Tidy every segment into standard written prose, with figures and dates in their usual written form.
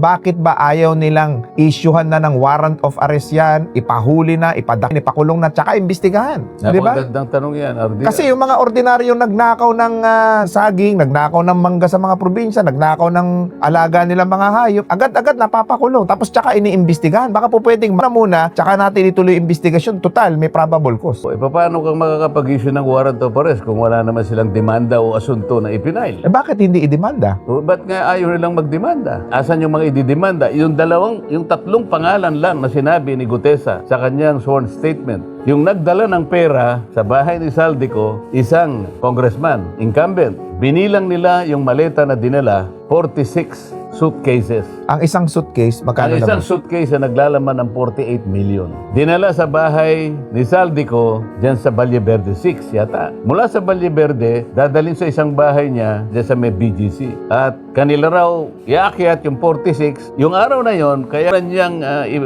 bakit ba ayaw nilang isyuhan na ng warrant of arrest yan, ipahuli na, ipakulong na, tsaka imbestigahan? Di ba? Napakagandang tanong yan, Ardi. Kasi yung mga ordinaryong nagnakaw ng saging, nagnakaw ng mangga sa mga probinsya, nagnakaw ng alaga nilang mga hayop, agad-agad napapakulong. Tapos tsaka iniimbestigahan. Baka po pwedeng muna, tsaka natin ituloy investigasyon. Total, may probable cause. Paano kang makakapag-issue ng warrant of arrest kung wala naman silang demanda o asunto na ipinail? Bakit hindi idemanda? Ba't nga ayaw nilang magdemanda? Asan yung mga ididemanda? Yung tatlong pangalan lang na sinabi ni Gutesa sa kanyang sworn statement. Yung nagdala ng pera sa bahay ni Saldico, isang congressman, incumbent. Binilang nila yung maleta na dinala, 46 suitcases. Ang isang suitcase, magkano Ang isang naman? suitcase na naglalaman ng 48 million. Dinala sa bahay ni Saldico, dyan sa Valle Verde 6 yata. Mula sa Valle Verde, dadalhin sa isang bahay niya, dyan sa may BGC. At kanila raw, iakyat yung 46. Yung araw na yon, kaya niyang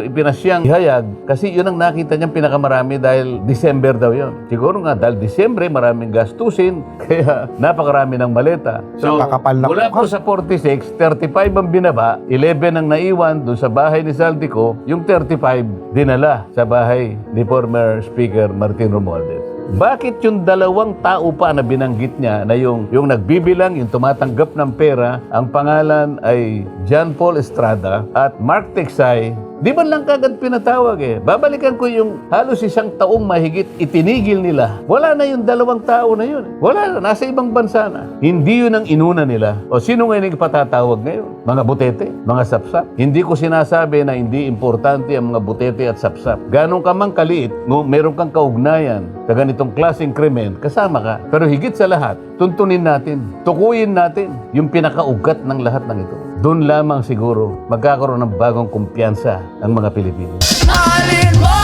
ipinasyang ihayag, kasi yun ang nakita niyang pinakamarami dahil December daw yon. Siguro nga, dahil December, maraming gastusin, kaya napakarami ng maleta. So, Kakapal na mula po sa 46, 35 ang binaba, 11 ang naiwan doon sa bahay ni Saldico, yung 35 dinala sa bahay ni former Speaker Martin Romualdez. Bakit yung dalawang tao pa na binanggit niya na yung nagbibilang, yung tumatanggap ng pera, ang pangalan ay John Paul Estrada at Mark Texay, di ba lang kagad pinatawag eh? Babalikan ko yung halos isang taong mahigit itinigil nila. Wala na yung dalawang tao na yun. Wala na, nasa ibang bansa na. Hindi yun ang inuna nila. O sino ngayon yung patatawag ngayon? Mga butete, mga sapsap. Hindi ko sinasabi na hindi importante ang mga butete at sapsap. Ganong ka mang kaliit, meron kang kaugnayan sa ganitong klaseng krimen, kasama ka. Pero higit sa lahat, tuntunin natin, tukuyin natin yung pinakaugat ng lahat ng ito. Doon lamang siguro magkakaroon ng bagong kumpiyansa ang mga Pilipino. Mahalin mo